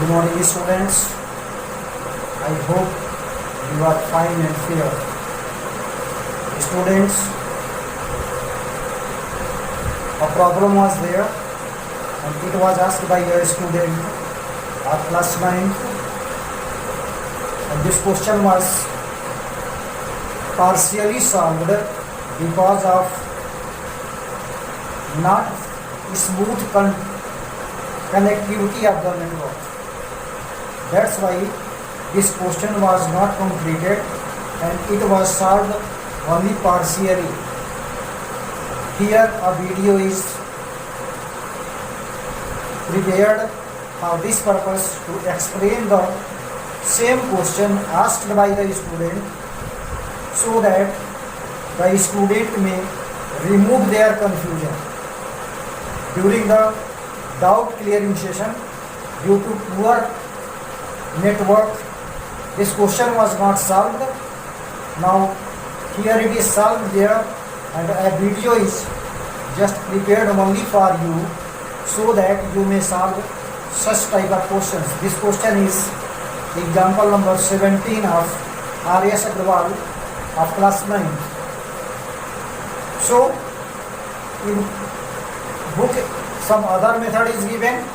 Good morning, students. I hope you are fine and fair. Students, a problem was there and it was asked by a student of class 9, and this question was partially solved because of not smooth connectivity of the network. That's why this question was not completed and it was solved only partially. Here a video is prepared for this purpose to explain the same question asked by the student, so that the student may remove their confusion. During the doubt clearing session, due to poor network, this question was not solved. Now here it is solved there, and a video is just prepared only for you, so that you may solve such type of questions. This question is example number 17 of R.S. Agrawal of class 9. So in book some other method is given,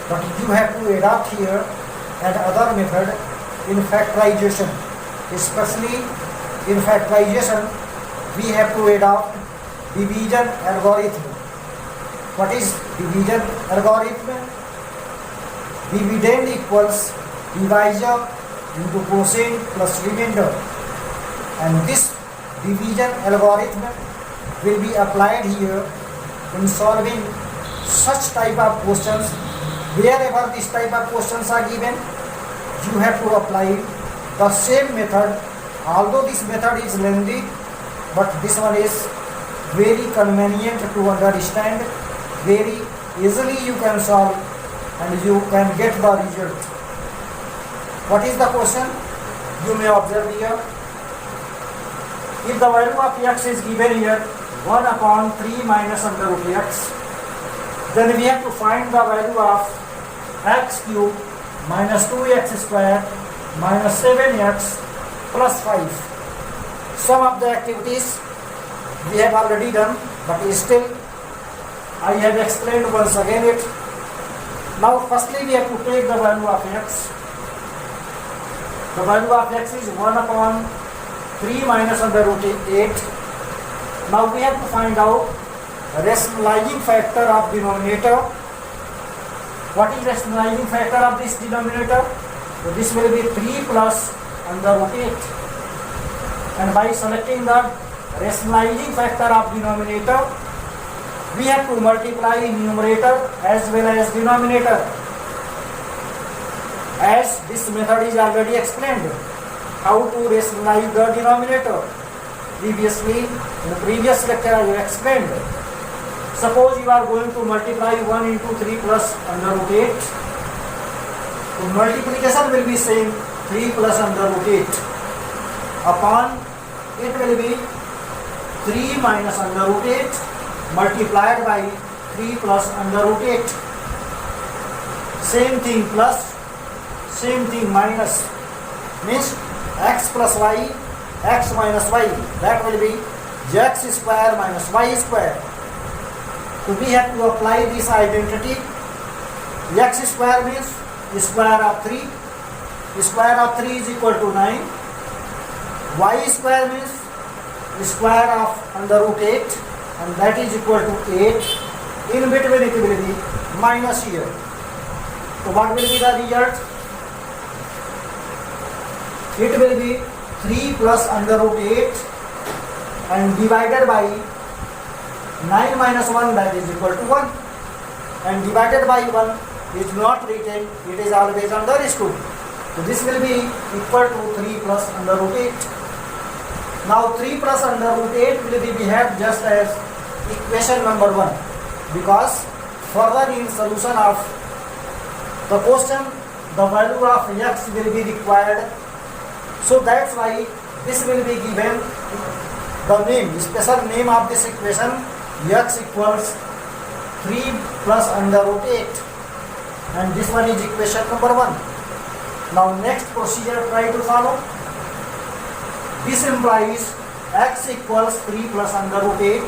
but you have to adopt here and other method in factorization. Especially in factorization, we have to adopt division algorithm. What is division algorithm? Dividend equals divisor into quotient plus remainder, and this division algorithm will be applied here in solving such type of questions. Wherever this type of questions are given, you have to apply the same method. Although this method is lengthy, but this one is very convenient to understand. Very easily you can solve and you can get the result. What is the question? You may observe here. If the value of x is given here 1 upon 3 minus under root x, then we have to find the value of x cube minus 2x square minus 7x plus 5. Some of the activities we have already done, but still I have explained once again it. Now firstly we have to take the value of x. The value of x is 1 upon 3 minus under root 8. Now we have to find out rationalizing factor of denominator. What is rationalizing factor of this denominator? So this will be 3 plus under root 8. And by selecting the rationalizing factor of denominator, we have to multiply numerator as well as denominator, as this method is already explained. How to rationalize the denominator? Previously, in the previous lecture I have explained. Suppose you are going to multiply 1 into 3 plus under root 8. So multiplication will be same 3 plus under root 8 upon it will be 3 minus under root 8 multiplied by 3 plus under root 8. Same thing plus, same thing minus, means x plus y, x minus y, that will be x square minus y square. So we have to apply this identity. X square means square of 3. Square of 3 is equal to 9. Y square means square of under root 8, and that is equal to 8. In between it will be minus here. So what will be the result? It will be 3 plus under root 8 and divided by 9 minus 1, that is equal to 1, and divided by 1 is not written, it is always understood. So this will be equal to 3 plus under root 8. Now 3 plus under root 8 will be behaved just as equation number 1, because further in solution of the question the value of x will be required. So that's why this will be given the name, special name of this equation, x equals 3 plus under root 8. and this one is equation number 1. Now next procedure try to follow. This implies x equals 3 plus under root 8.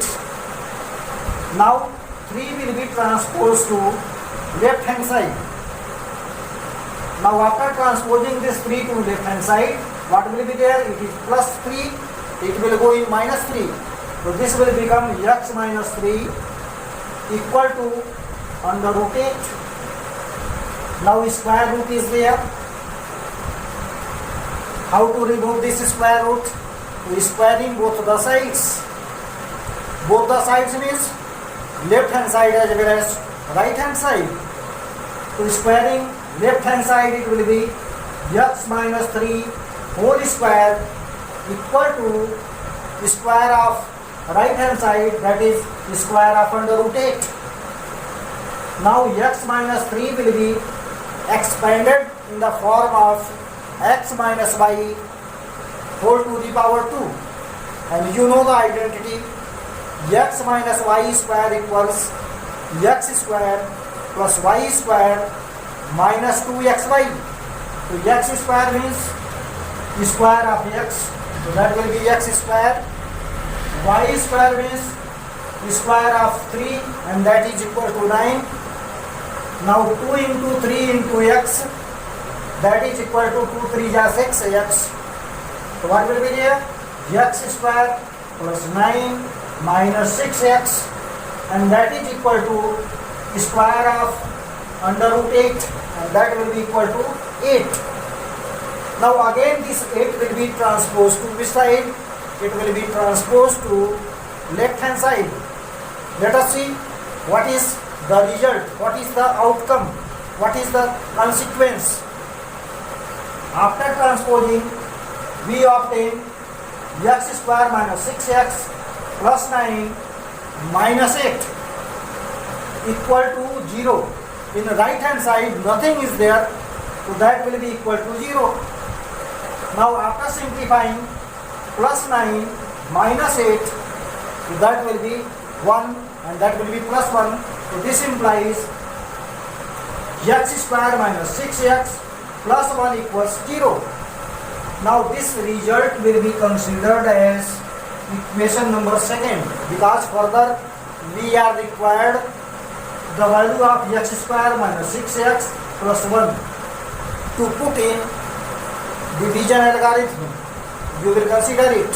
Now 3 will be transposed to left hand side. Now after transposing this 3 to left hand side, what will be there? It is plus 3. It will go in minus 3. So this will become x minus 3 equal to under root 8. Now square root is there. How to remove this square root? To squaring both the sides. Both the sides means left hand side as well as right hand side. To squaring left hand side, it will be x minus 3 whole square equal to square of right hand side, that is square of under root 8. Now x minus 3 will be expanded in the form of x minus y whole to the power 2. And you know the identity, x minus y square equals x square plus y square minus 2xy. So x square means square of x, so that will be x square. Y square means square of 3, and that is equal to 9. Now 2 into 3 into x, that is equal to 2 3 is 6x. So what will be there? X square plus 9 minus 6x, and that is equal to square of under root 8, and that will be equal to 8. Now again this 8 will be transposed to which side? It will be transposed to left hand side. Let us see what is the result, what is the outcome, what is the consequence. After transposing, we obtain x square minus 6x plus 9 minus 8 equal to 0. In the right hand side nothing is there, so that will be equal to 0. Now after simplifying, plus 9 minus 8, so that will be 1, and that will be plus 1. So this implies x square minus 6x plus 1 equals 0. Now this result will be considered as equation number 2, because further we are required the value of x square minus 6x plus 1 to put in division algorithm. You will consider it.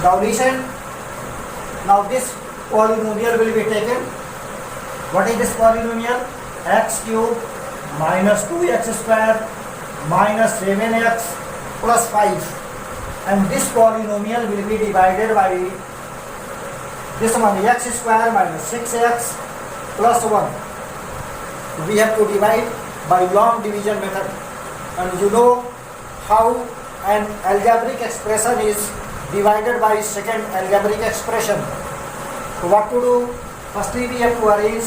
Now listen. Now this polynomial will be taken. What is this polynomial? X cube minus 2x square minus 7x plus 5. And this polynomial will be divided by this one, x square minus 6x plus 1. We have to divide by long division method, and you know how an algebraic expression is divided by second algebraic expression. So what to do? Firstly we have to arrange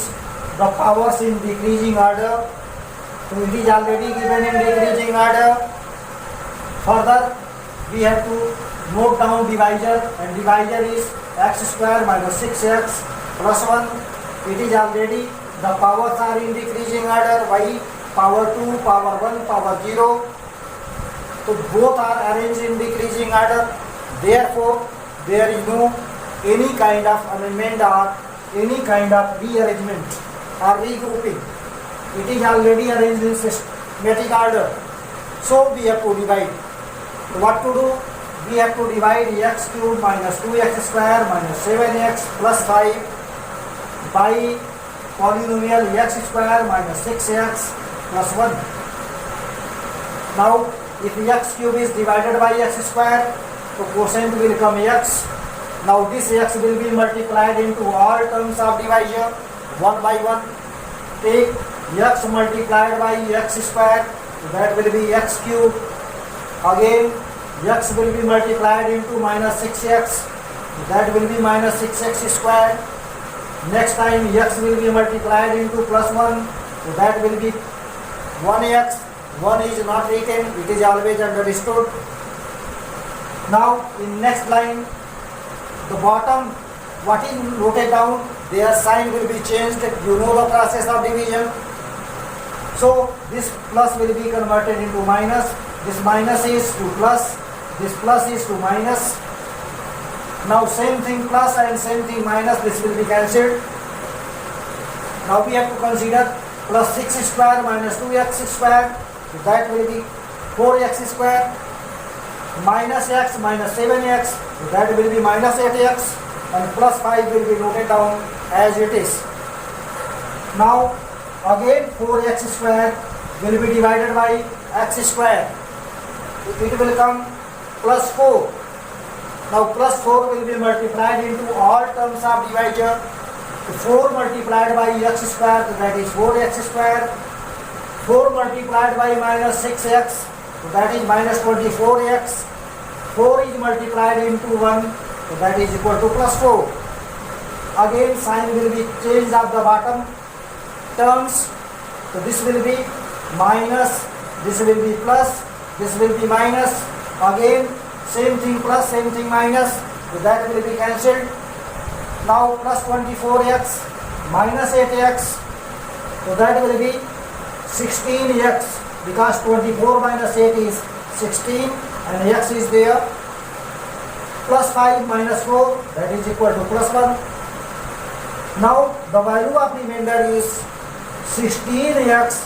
the powers in decreasing order. So it is already given in decreasing order. Further we have to note down divisor, and divisor is x square minus 6x plus 1. It is already, the powers are in decreasing order, y power 2, power 1, power 0. So both are arranged in decreasing order. Therefore there is no any kind of amendment or any kind of rearrangement or regrouping. It is already arranged in systematic order. So we have to divide. So what to do? We have to divide x cube minus 2x square minus 7x plus 5 by polynomial x square minus 6x plus 1. Now if x cube is divided by x square, so quotient will come x. Now this x will be multiplied into all terms of divisor 1 by 1. Take x multiplied by x square, so that will be x cube. Again x will be multiplied into minus 6x, so that will be minus 6x square. Next time x will be multiplied into plus 1, so that will be 1x. 1 is not written, it is always understood. Now in next line, the bottom what is noted down, their sign will be changed. You know the process of division. So this plus will be converted into minus. This minus is to plus. This plus is to minus. Now same thing plus and same thing minus, this will be cancelled. Now we have to consider plus 6 square minus 2x square. So that will be 4x square. Minus x minus 7x. So that will be minus 8x. And plus 5 will be noted down as it is. Now again 4x square will be divided by x square. It will come plus 4. Now plus 4 will be multiplied into all terms of divisor. 4 multiplied by x square, that is 4x square. 4 multiplied by minus 6x, that is minus 24x. 4 is multiplied into 1, so that is equal to plus 4. Again sign will be changed at the bottom terms. So this will be minus, this will be plus, this will be minus. Again same thing plus, same thing minus, so that will be cancelled. Now plus 24x minus 8x, so that will be 16x, because 24 minus 8 is 16 and x is there. Plus 5 minus 4, that is equal to plus 1. Now the value of remainder is 16x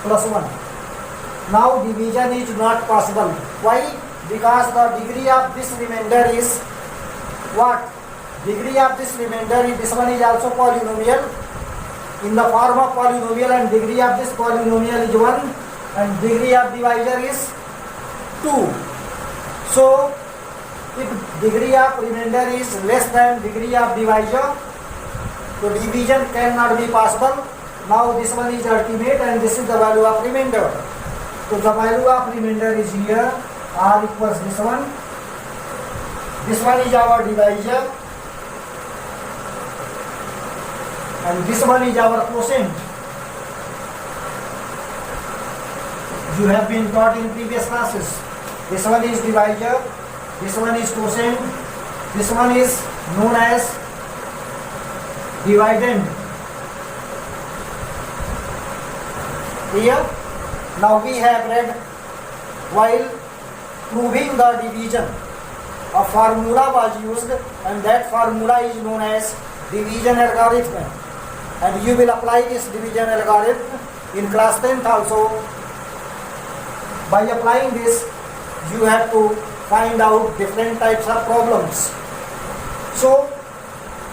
plus 1. Now division is not possible. Why? Because the degree of this remainder is what? Degree of this remainder is, this one is also polynomial in the form of polynomial, and degree of this polynomial is 1 and degree of divisor is 2. So if degree of remainder is less than degree of divisor, so division cannot be possible. Now this one is ultimate and this is the value of remainder. So the value of remainder is here, r equals this one. This one is our divisor and this one is our quotient. You have been taught in previous classes. This one is divisor, this one is quotient, this one is known as dividend. Here, now we have read, while proving the division, a formula was used and that formula is known as division algorithm. And you will apply this division algorithm in class 10th also. By applying this, you have to find out different types of problems. So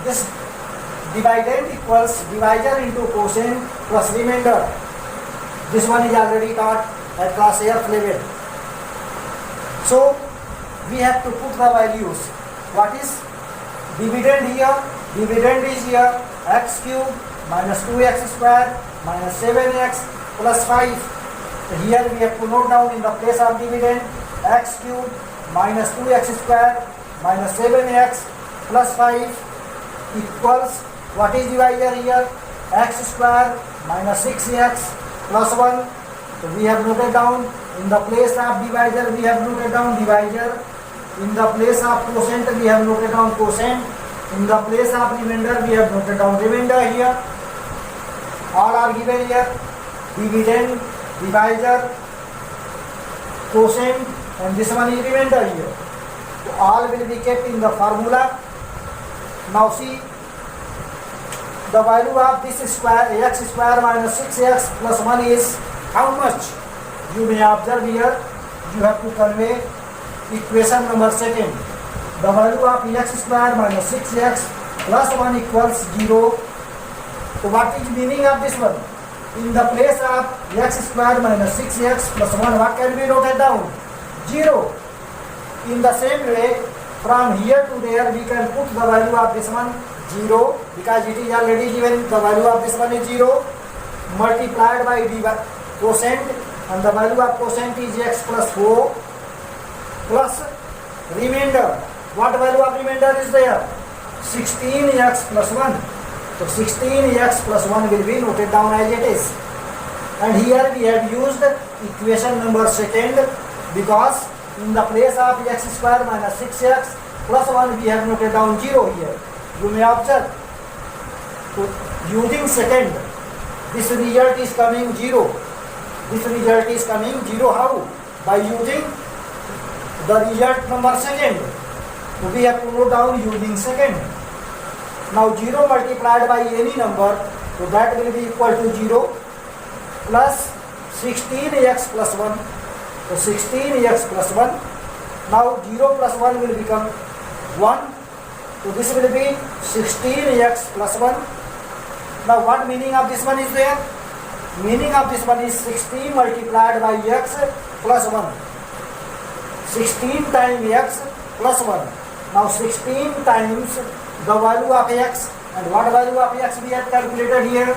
this dividend equals divisor into quotient plus remainder. This one is already taught at class 8th level. So we have to put the values. What is dividend here? Dividend is here x cube minus 2x square minus 7x plus 5. So here we have to note down in the place of dividend x cube minus 2x square minus 7x plus 5 equals, what is divisor here? X square minus 6x plus 1. So we have noted down in the place of divisor, we have noted down divisor. In the place of quotient, we have noted down quotient. In the place of remainder, we have noted down remainder here. All are given here. Dividend, divisor, quotient, and this one is remainder here. So all will be kept in the formula. Now see, the value of this square, x square minus 6x plus 1 is how much? You may observe here, you have to convey equation number 2nd. The value of x square minus 6x plus 1 equals 0. So what is meaning of this one? In the place of x square minus 6x plus 1, what can be noted down? 0. In the same way, from here to there, we can put the value of this one 0, because it is already given. The value of this one is 0 multiplied by the quotient, and the value of quotient is x plus 4 plus remainder. What value of remainder is there? 16x plus 1. So 16x plus 1 will be noted down as it is. And here we have used equation number 2nd, because in the place of x square minus 6x plus 1 we have noted down 0 here. you may observe. So using second, this result is coming 0. This result is coming 0. How? By using the result number second. So we have to note down using second. Now 0 multiplied by any number, so that will be equal to 0 plus 16x plus 1. So 16x plus 1. Now 0 plus 1 will become 1. So this will be 16x plus 1. Now what meaning of this one is there? Meaning of this one is 16 multiplied by x plus 1. 16 times x plus 1. Now 16 times the value of x. And what value of x we have calculated here?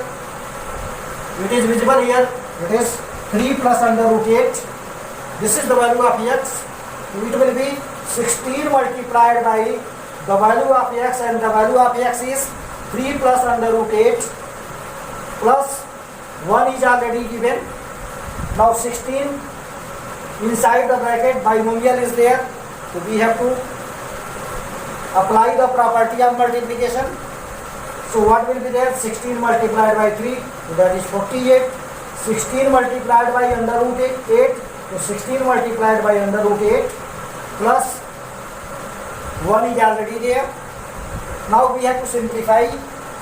It is visible here. It is 3 plus under root 8. This is the value of x. So it will be 16 multiplied by the value of x, and the value of x is 3 plus under root 8 plus 1 is already given. Now 16 inside the bracket, binomial is there. So we have to apply the property of multiplication. So what will be there? 16 multiplied by 3, so that is 48. 16 multiplied by under root 8, so 16 multiplied by under root 8 plus 1 is already there. Now we have to simplify.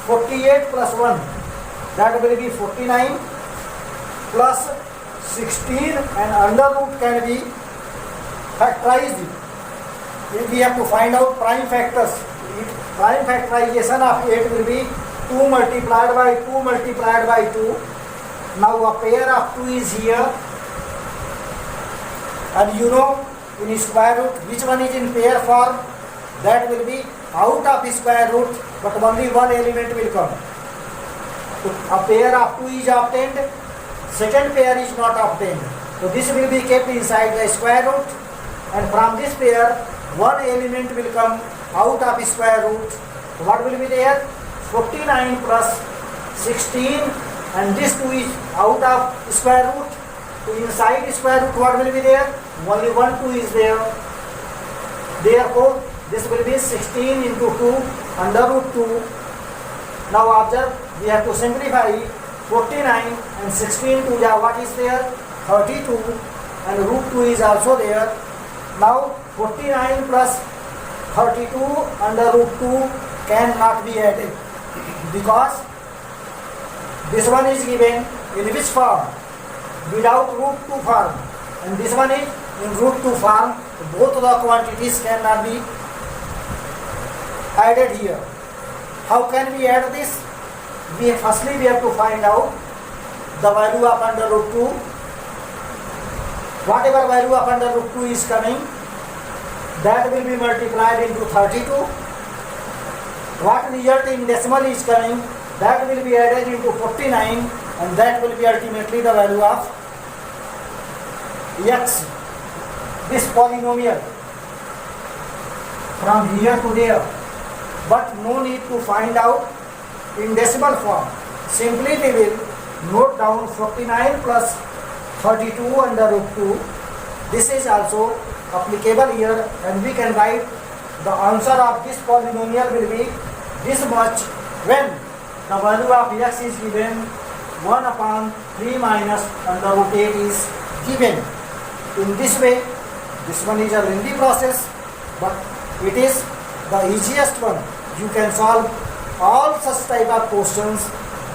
48 plus 1, that will be 49 plus 16, and under root can be factorized. We have to find out prime factors. Prime factorization of 8 will be 2 multiplied by 2 multiplied by 2. Now a pair of 2 is here, and you know in square root which one is in pair form? That will be out of square root, but only one element will come. So a pair of 2 is obtained, second pair is not obtained. So this will be kept inside the square root, and from this pair one element will come out of square root. So what will be there? 49 plus 16, and this 2 is out of square root. So inside square root what will be there? Only one 2 is there. Therefore this will be 16 into 2 under root 2. Now observe, we have to simplify. 49 and 16 to what is there? 32, and root 2 is also there. Now 49 plus 32 under root 2 cannot be added, because this one is given in which form? Without root 2 form, and this one is in root 2 form. Both the quantities cannot be added here. How can we add this? Firstly we have to find out the value of under root 2. Whatever value of under root 2 is coming, that will be multiplied into 32. What result in decimal is coming, that will be added into 49, and that will be ultimately the value of x. This polynomial from here to there, but no need to find out in decimal form. Simply we will note down 49 plus 32 under root 2. This is also applicable here, and we can write the answer of this polynomial will be this much when the value of x is given 1 upon 3 minus under root 8 is given. In this way, this one is a lengthy process, but it is the easiest one. You can solve all such type of questions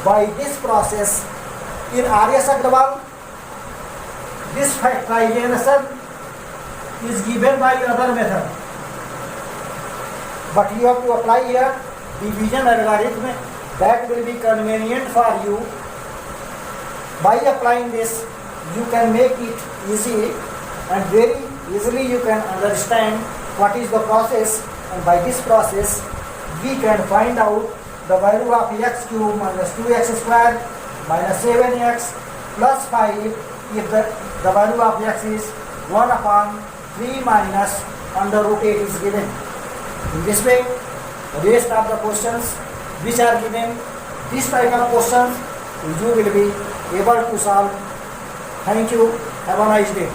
by this process. In Arya Sagrawal, this factorization is given by other method, but you have to apply here division algorithm. That will be convenient for you. By applying this, you can make it easy, and very easily you can understand what is the process, and by this process we can find out the value of x cube minus 2x square minus 7x plus 5 if the value of x is 1 upon 3 minus under root 8 is given. In this way, the rest of the questions which are given, this type of questions, you will be able to solve. Thank you. Have a nice day.